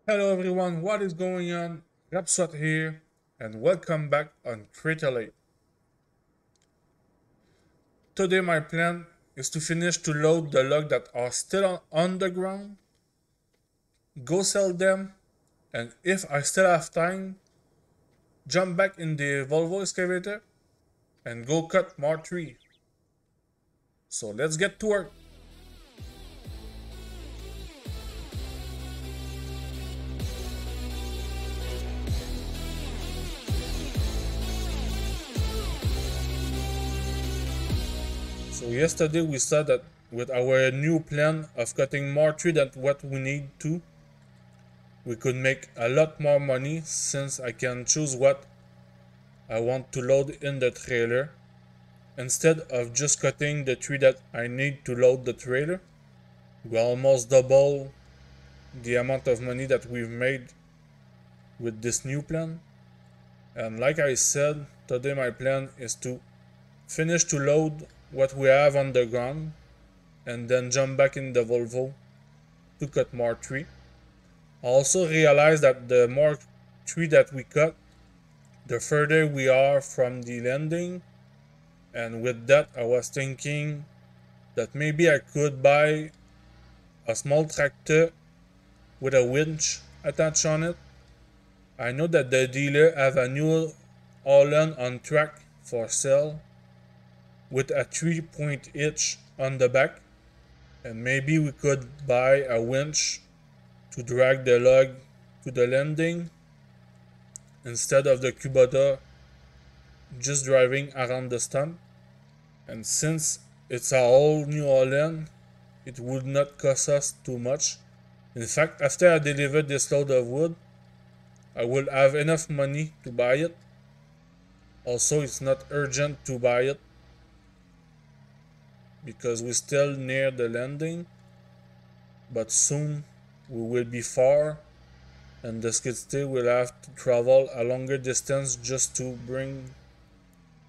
Hello everyone, what is going on? Rapsot here, and welcome back on Critalate. Today my plan is to finish to load the logs that are still on the ground, go sell them, and if I still have time, jump back in the Volvo excavator and go cut more trees. So let's get to work. So yesterday we saw that with our new plan of cutting more tree than what we need to, we could make a lot more money since I can choose what I want to load in the trailer instead of just cutting the tree that I need to load the trailer. We almost double the amount of money that we've made with this new plan. And like I said, today my plan is to finish to load what we have on the ground and then jump back in the Volvo to cut more tree. I also realized that the more tree that we cut, the further we are from the landing. And with that, I was thinking that maybe I could buy a small tractor with a winch attached on it. I know that the dealer have a new Holland on track for sale with a 3-point hitch on the back, and maybe we could buy a winch to drag the log to the landing instead of the Kubota just driving around the stump. And since it's a whole new Holland, it would not cost us too much. In fact, after I deliver this load of wood, I will have enough money to buy it. Also, it's not urgent to buy it because we're still near the landing, but soon we will be far and the skid steer will have to travel a longer distance just to bring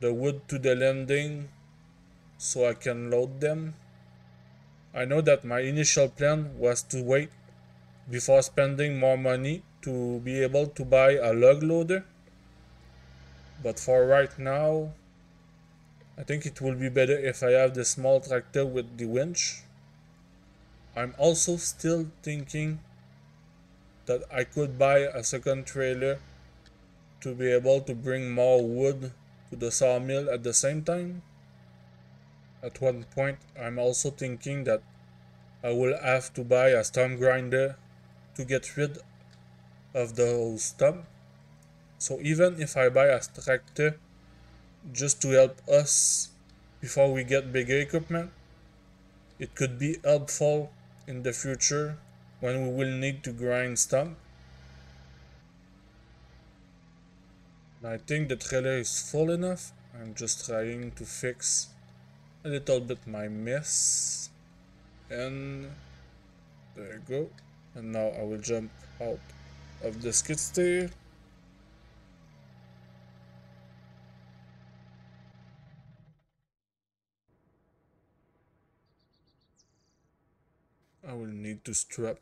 the wood to the landing so I can load them. I know that my initial plan was to wait before spending more money to be able to buy a log loader, but for right now I think it will be better if I have the small tractor with the winch. I'm also still thinking that I could buy a second trailer to be able to bring more wood to the sawmill at the same time. At one point, I'm also thinking that I will have to buy a stump grinder to get rid of those stumps. So even if I buy a tractor just to help us before we get bigger equipment, it could be helpful in the future when we will need to grind stump. I think the trailer is full enough. I'm just trying to fix a little bit my mess. And there you go. And now I will jump out of the skid steer. I will need to strap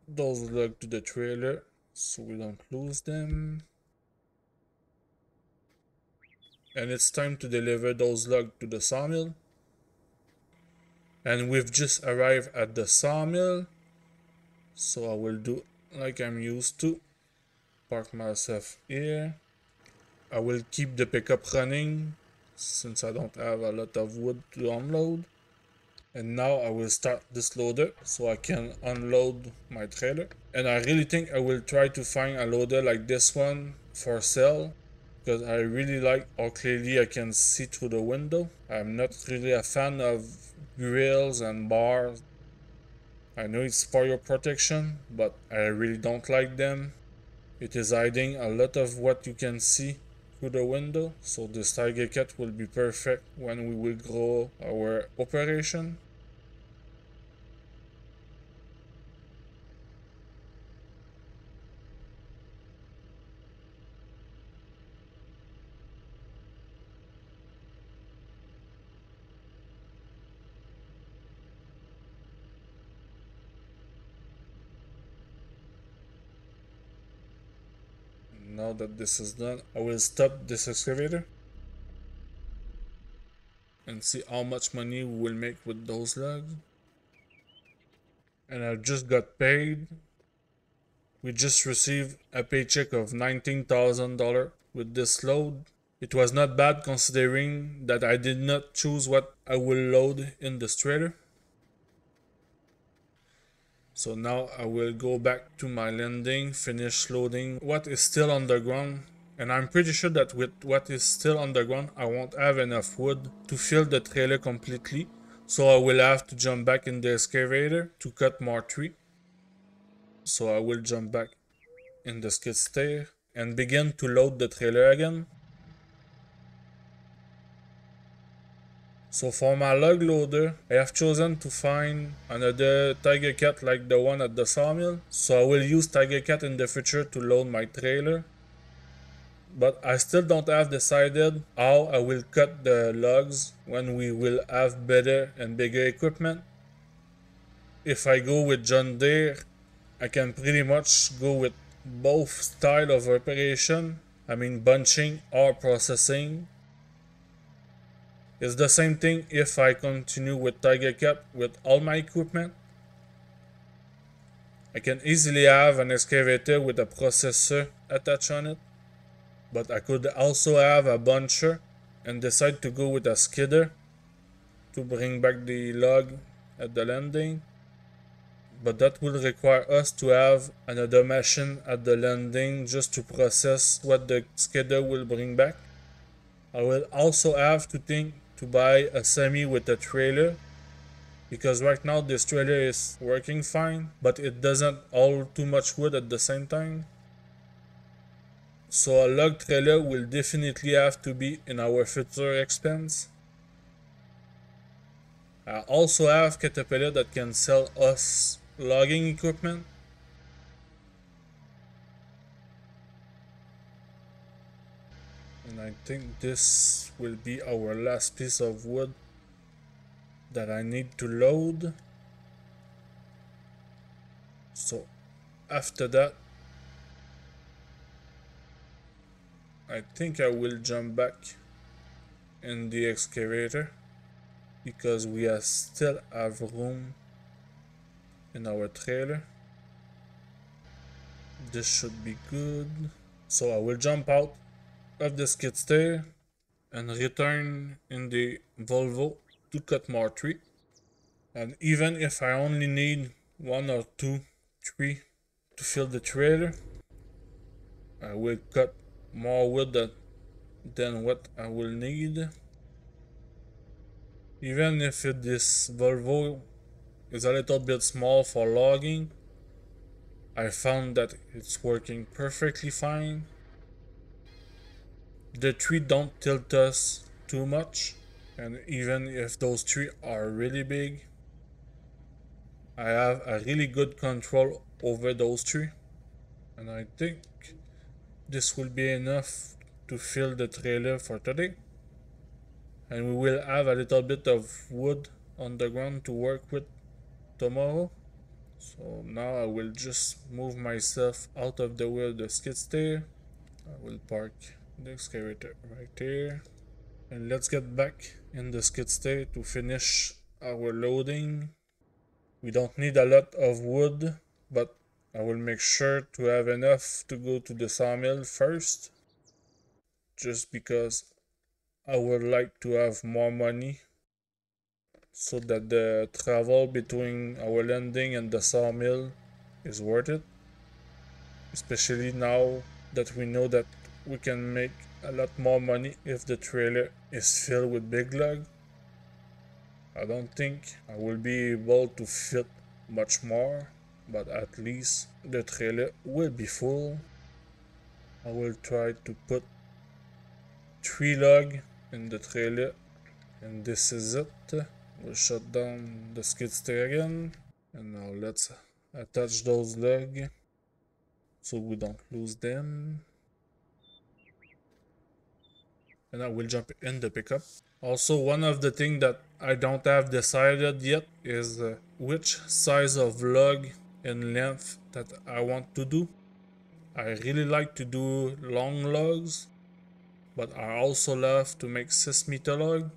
those lugs to the trailer so we don't lose them. And it's time to deliver those logs to the sawmill. And we've just arrived at the sawmill, so I will do like I'm used to. Park myself here. I will keep the pickup running since I don't have a lot of wood to unload. And now I will start this loader so I can unload my trailer. And I really think I will try to find a loader like this one for sale because I really like how clearly I can see through the window. I'm not really a fan of grills and bars. I know it's for your protection, but I really don't like them. It is hiding a lot of what you can see through the window, so this tiger cat will be perfect when we will grow our operation. now that this is done, I will stop this excavator and see how much money we will make with those logs. And I just got paid. We just received a paycheck of $19,000 with this load. It was not bad considering that I did not choose what I will load in this trailer. So now I will go back to my landing, finish loading what is still underground. And I'm pretty sure that with what is still underground, I won't have enough wood to fill the trailer completely. So I will have to jump back in the excavator to cut more tree. So I will jump back in the skid steer and begin to load the trailer again. So for my log loader, I have chosen to find another tiger cat like the one at the sawmill. So I will use tiger cat in the future to load my trailer. But I still don't have decided how I will cut the logs when we will have better and bigger equipment. If I go with John Deere, I can pretty much go with both style of operation. I mean bunching or processing. It's the same thing if I continue with Tiger Cat with all my equipment. I can easily have an excavator with a processor attached on it. But I could also have a buncher and decide to go with a skidder to bring back the log at the landing. But that will require us to have another machine at the landing just to process what the skidder will bring back. I will also have to think to buy a semi with a trailer, because right now this trailer is working fine, but it doesn't hold too much wood at the same time. So a log trailer will definitely have to be in our future expense. I also have Caterpillar that can sell us logging equipment. And I think this will be our last piece of wood that I need to load. So after that, I think I will jump back in the excavator because we still have room in our trailer. This should be good. So I will jump out of the skid steer and return in the Volvo to cut more tree. And even if I only need 1 or 2 tree to fill the trailer, I will cut more wood than what I will need. Even if this Volvo is a little bit small for logging, I found that it's working perfectly fine. The tree don't tilt us too much, and even if those trees are really big, I have a really good control over those trees. And I think this will be enough to fill the trailer for today. And we will have a little bit of wood on the ground to work with tomorrow. So now I will just move myself out of the way of the skid steer. I will park the excavator right here. And let's get back in the skid steer to finish our loading. We don't need a lot of wood, but I will make sure to have enough to go to the sawmill first. Just because I would like to have more money so that the travel between our landing and the sawmill is worth it. Especially now that we know that we can make a lot more money if the trailer is filled with big log. I don't think I will be able to fit much more, but at least the trailer will be full. I will try to put 3 log in the trailer, and this is it. We'll shut down the skid steer again, and now let's attach those legs so we don't lose them. And I will jump in the pickup. Also, one of the things that I don't have decided yet is which size of log and length that I want to do. I really like to do long logs, but I also love to make 6-meter log.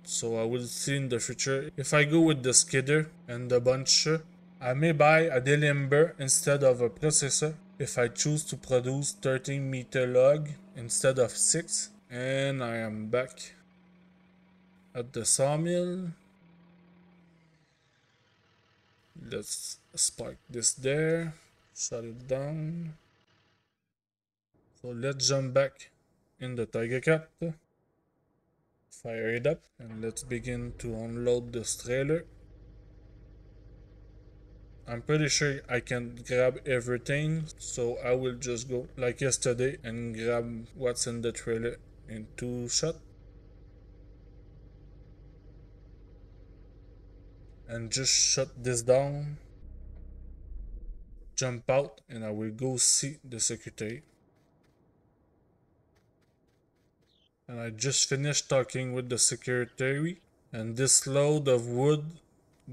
So I will see in the future if I go with the skidder and the buncher. I may buy a delimber instead of a processor if I choose to produce 13-meter log instead of 6. And I am back at the sawmill. Let's spark this there, shut it down. So let's jump back in the Tiger Cat, fire it up, and let's begin to unload this trailer. I'm pretty sure I can grab everything, so I will just go like yesterday and grab what's in the trailer in 2 shots. And just shut this down, jump out, and I will go see the secretary. And I just finished talking with the secretary, and this load of wood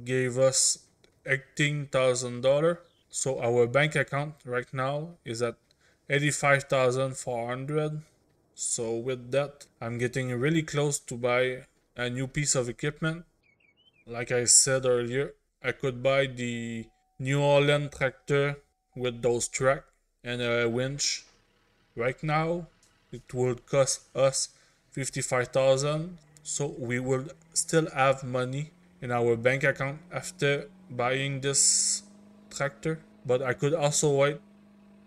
gave us $18,000. So our bank account right now is at 85,400. So with that, I'm getting really close to buy a new piece of equipment. Like I said earlier, I could buy the New Holland tractor with those tracks and a winch. Right now, it would cost us 55,000. So we will still have money in our bank account after buying this tractor. But I could also wait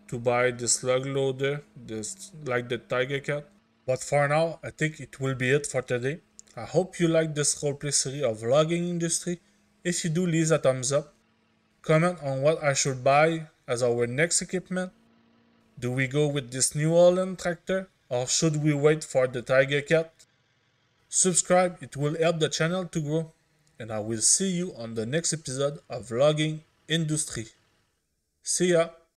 to buy the slug loader, this like the Tiger Cat. But for now, I think it will be it for today. I hope you like this roleplay series of logging industry. If you do, leave a thumbs up. Comment on what I should buy as our next equipment. Do we go with this New Holland tractor or should we wait for the Tiger Cat? Subscribe, it will help the channel to grow. And I will see you on the next episode of Logging Industry. See ya!